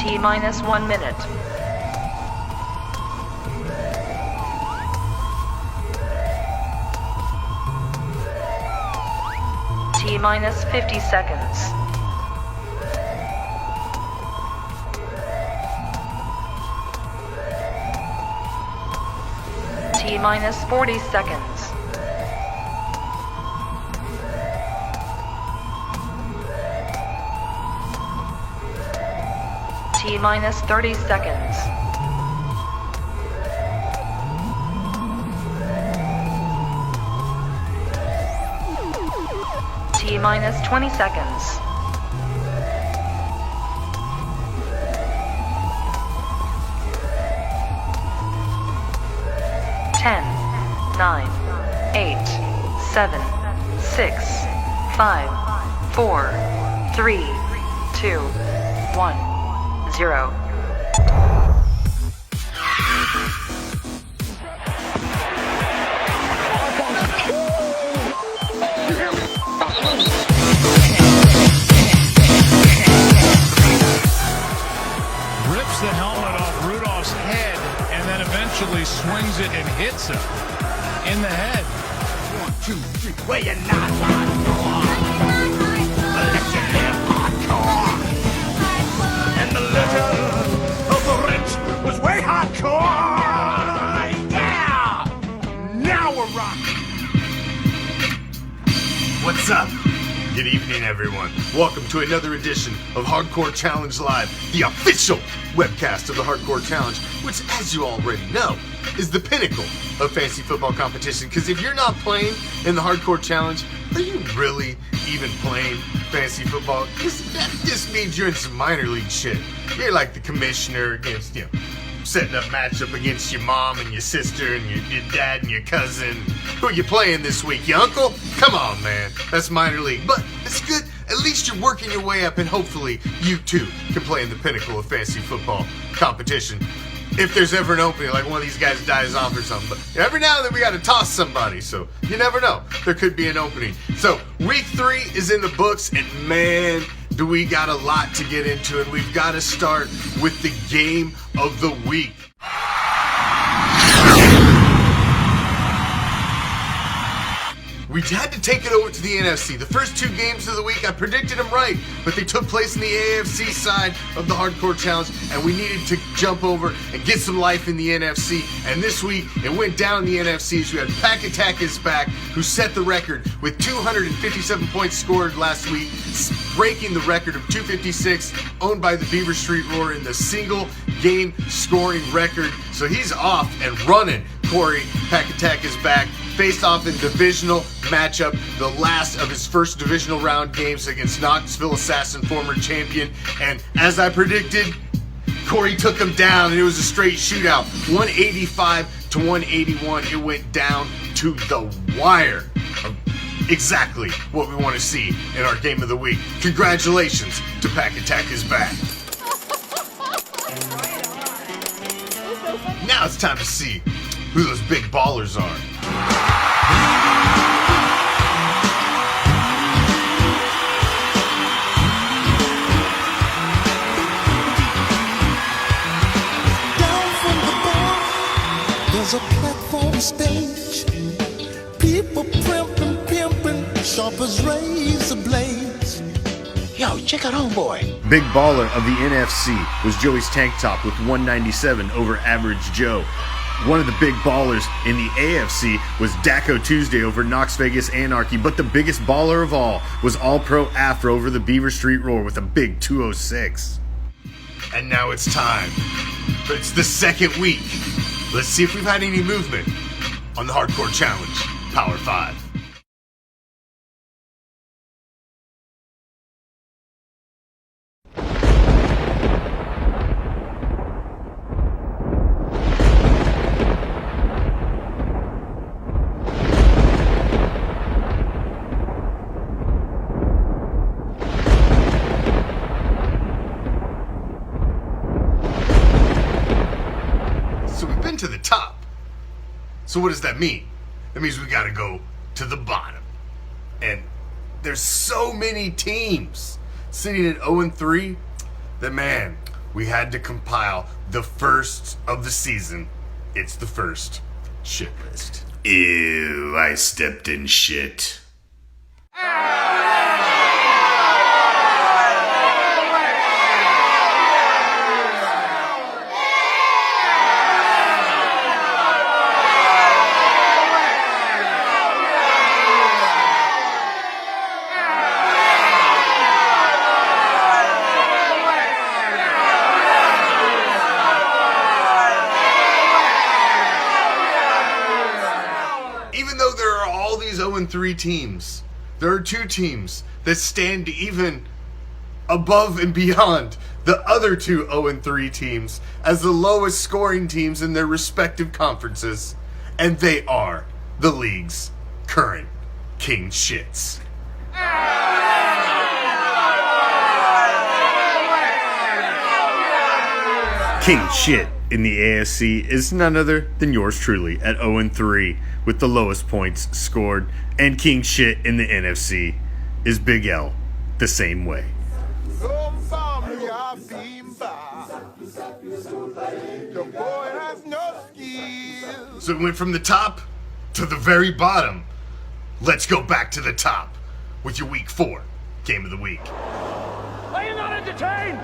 T minus 1 minute. T minus 50 seconds. T minus 40 seconds. T minus 30 seconds. T minus 20 seconds. Ten, 9, 8, 7, 6, 5, 4, 3, 2, 1, 0. Rips the helmet off Rudolph's head and then eventually swings it and hits him in the head. 1, 2, 3, where you not hardcore? Let you live hardcore. And the letter of the rich was way hardcore. Yeah! Now we're rocking. What's up? Good evening, everyone. Welcome to another edition of Hardcore Challenge Live, the official webcast of the Hardcore Challenge, which, as you already know, is the pinnacle of fantasy football competition. Because if you're not playing in the Hardcore Challenge, are you really even playing fantasy football? Because that just means you're in some minor league shit. You're like the commissioner against, setting up matchup against your mom and your sister and your dad and your cousin. Who are you playing this week? Your uncle? Come on, man. That's minor league. But it's good. At least you're working your way up, and hopefully you too can play in the pinnacle of fantasy football competition. If there's ever an opening, like one of these guys dies off or something. But every now and then we got to toss somebody, so you never know. There could be an opening. So week 3 is in the books, and man, do we got a lot to get into, and we've got to start with the game of the week. We had to take it over to the NFC. The first 2 games of the week, I predicted them right, but they took place in the AFC side of the Hardcore Challenge, and we needed to jump over and get some life in the NFC. And this week, it went down the NFC as we had Pack Attack is back, who set the record with 257 points scored last week, breaking the record of 256, owned by the Beaver Street Roar in the single game scoring record. So he's off and running. Corey, Pack Attack is back. Faced off in divisional matchup, the last of his first divisional round games against Knoxville Assassin, former champion. And as I predicted, Corey took him down, and it was a straight shootout. 185 to 181. It went down to the wire. Exactly what we want to see in our game of the week. Congratulations to Pack Attack is back. Now it's time to see who those big ballers are. There's a platform stage, people pimping, sharp as razor blades. Yo, check out Homeboy. Big baller of the NFC was Joey's Tank Top with 197 over Average Joe. One of the big ballers in the AFC was Daco Tuesday over Knox Vegas Anarchy, but the biggest baller of all was All-Pro Afro over the Beaver Street Roar with a big 206. And now it's time. But it's the second week. Let's see if we've had any movement on the Hardcore Challenge Power 5. To the top. So what does that mean? That means we gotta go to the bottom. And there's so many teams sitting at 0-3 that, man, we had to compile the first of the season. It's the first shit list. Ew, I stepped in shit. Even though there are all these 0-3 teams, there are two teams that stand even above and beyond the other two 0-3 teams as the lowest scoring teams in their respective conferences, and they are the league's current king shits. King shit in the AFC is none other than yours truly at 0-3 with the lowest points scored, and king shit in the NFC is Big L the same way. So we went from the top to the very bottom. Let's go back to the top with your Week 4 Game of the Week. Are you not entertained?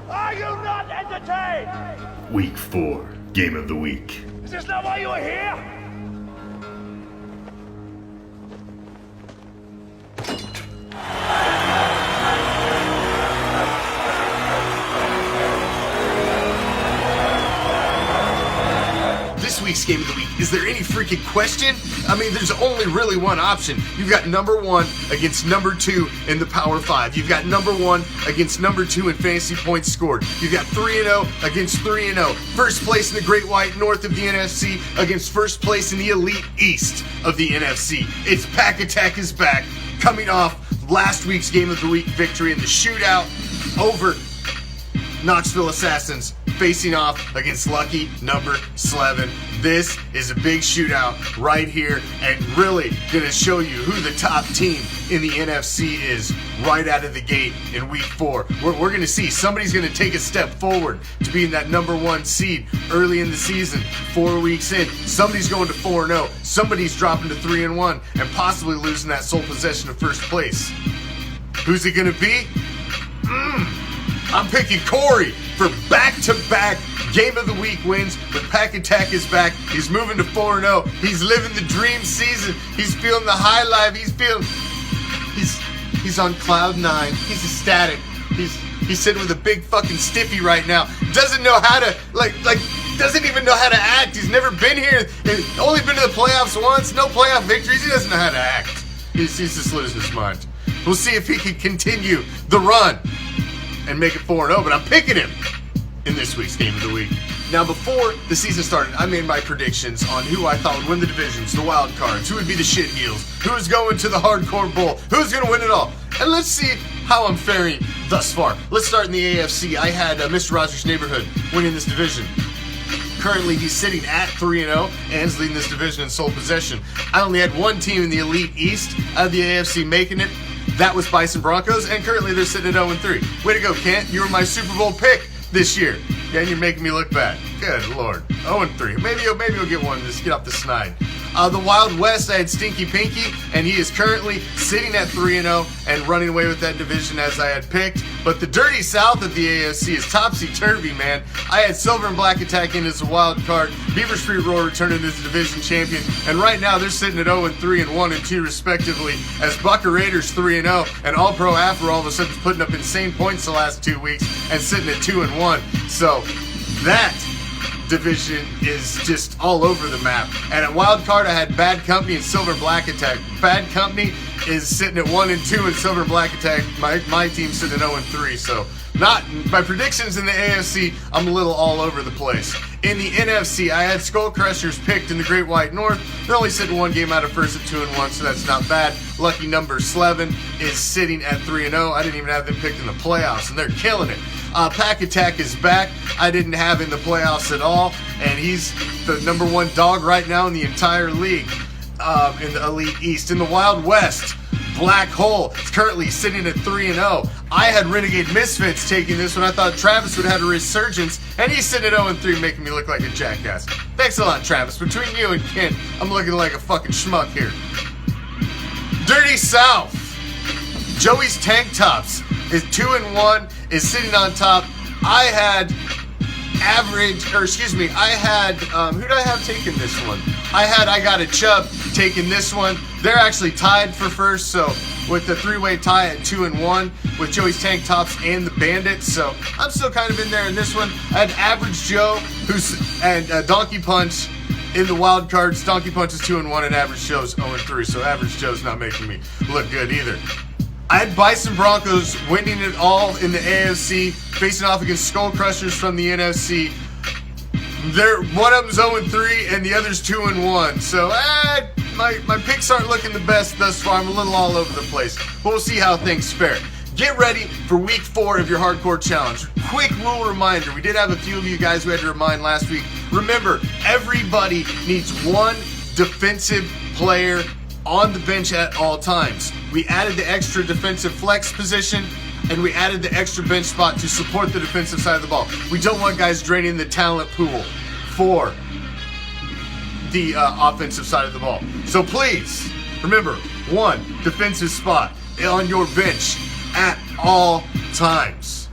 Are you not entertained? Week 4 Game of the Week. Is this not why you are here? This week's Game of the Week, is there any freaking question? I mean, there's only really one option. You've got number 1 against number 2 in the Power 5. You've got number 1 against number 2 in fantasy points scored. You've got 3-0 against 3-0. First place in the Great White North of the NFC against first place in the Elite East of the NFC. It's Pack Attack is back, coming off last week's Game of the Week victory in the shootout over Knoxville Assassins, facing off against lucky number 11. This is a big shootout right here, and really gonna show you who the top team in the NFC is right out of the gate in Week 4. We're gonna see somebody's gonna take a step forward to being that number 1 seed early in the season. 4 weeks in, somebody's going to 4-0. Somebody's dropping to 3-1 and possibly losing that sole possession of first place. Who's it gonna be? I'm picking Corey for back-to-back Game of the Week wins. But Pack Attack is back. He's moving to 4-0. He's living the dream season. He's feeling the high life. He's on cloud 9. He's ecstatic. He's sitting with a big fucking stiffy right now. Doesn't know how to doesn't even know how to act. He's never been here. He's only been to the playoffs once. No playoff victories. He doesn't know how to act. He's just losing his mind. We'll see if he can continue the run and make it 4-0, but I'm picking him in this week's Game of the Week. Now, before the season started, I made my predictions on who I thought would win the divisions, the wild cards, who would be the shit heels, who was going to the hardcore bowl, who's going to win it all. And let's see how I'm faring thus far. Let's start in the AFC. I had Mr. Rogers' Neighborhood winning this division. Currently, he's sitting at 3-0 and is leading this division in sole possession. I only had one team in the Elite East out of the AFC making it. That was Bison Broncos, and currently they're sitting at 0-3. Way to go, Kent. You were my Super Bowl pick this year. Yeah, and you're making me look bad. Good Lord. 0-3. Maybe you'll get one. Just get off the snide. The Wild West, I had Stinky Pinky, and he is currently sitting at 3-0 and running away with that division as I had picked. But the Dirty South of the AFC is topsy-turvy, man. I had Silver and Black Attack in as a wild card, Beaver Street Roar returning as the division champion, and right now they're sitting at 0-3 and 1-2 respectively, as Bucker Raiders 3-0, and All-Pro Afro all of a sudden putting up insane points the last 2 weeks and sitting at 2-1. So that division is just all over the map. And at wild card, I had Bad Company and Silver Black Attack. Bad Company is sitting at 1-2, and Silver Black Attack, my team's sitting at 0-3. So not my predictions in the AFC. I'm a little all over the place. In the NFC, I had Skull Crushers picked in the Great White North. They're only sitting one game out of first at 2-1, so that's not bad. Lucky number 11 is sitting at 3-0. I didn't even have them picked in the playoffs, and they're killing it. Pack Attack is back. I didn't have in the playoffs at all, and he's the number one dog right now in the entire league in the Elite East. In the Wild West, Black Hole is currently sitting at 3-0. I had Renegade Misfits taking this one. I thought Travis would have a resurgence, and he's sitting at 0-3, making me look like a jackass. Thanks a lot, Travis. Between you and Ken, I'm looking like a fucking schmuck here. Dirty South. Joey's Tank Tops is 2-1, is sitting on top. I had who did I have taking this one? I Got a Chub taking this one. They're actually tied for first, so with the three-way tie at 2-1 with Joey's Tank Tops and the Bandits, so I'm still kind of in there in this one. I had Average Joe and Donkey Punch in the wild cards. Donkey Punch is 2-1 and Average Joe's 0-3, so Average Joe's not making me look good either. I had Bison Broncos winning it all in the AFC, facing off against Skull Crushers from the NFC. One of them's 0-3 and the other's 2-1. So my picks aren't looking the best thus far. I'm a little all over the place, but we'll see how things fare. Get ready for week 4 of your hardcore challenge. Quick rule reminder: we did have a few of you guys who had to remind last week. Remember, everybody needs one defensive player on the bench at all times. We added the extra defensive flex position, and we added the extra bench spot to support the defensive side of the ball. We don't want guys draining the talent pool for the offensive side of the ball. So please, remember, one defensive spot on your bench at all times.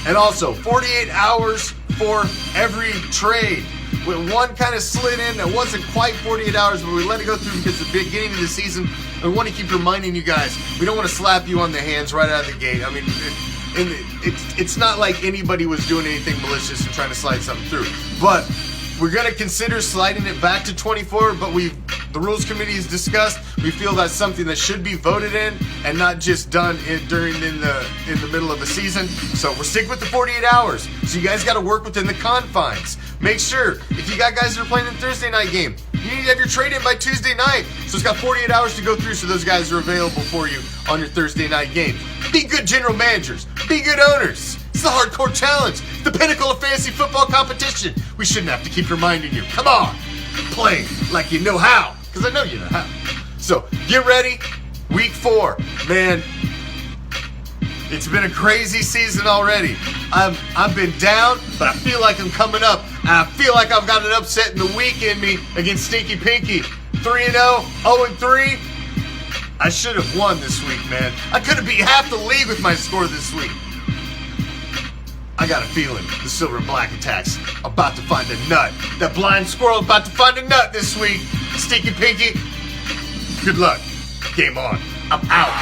And also, 48 hours for every trade. With one kind of slid in that wasn't quite 48 hours, but we let it go through because at the beginning of the season, we want to keep reminding you guys, we don't want to slap you on the hands right out of the gate. I mean, it's not like anybody was doing anything malicious and trying to slide something through. But we're going to consider sliding it back to 24, but the rules committee has discussed, we feel that's something that should be voted in and not just done in the middle of the season. So we're sticking with the 48 hours. So you guys got to work within the confines. Make sure, if you got guys that are playing the Thursday night game, you need to have your trade in by Tuesday night. So it's got 48 hours to go through, so those guys are available for you on your Thursday night game. Be good general managers. Be good owners. It's the Hardcore Challenge, the pinnacle of fantasy football competition. We shouldn't have to keep reminding you. Come on, play like you know how, because I know you know how. So get ready, week 4, man. It's been a crazy season already. I've been down, but I feel like I'm coming up. I feel like I've got an upset in the week in me against Stinky Pinky. 3-0, 0-3. I should have won this week, man. I could have beat half the league with my score this week. I got a feeling the Silver and Black Attacks about to find a nut. That blind squirrel about to find a nut this week. Stinky Pinky, good luck. Game on. I'm out.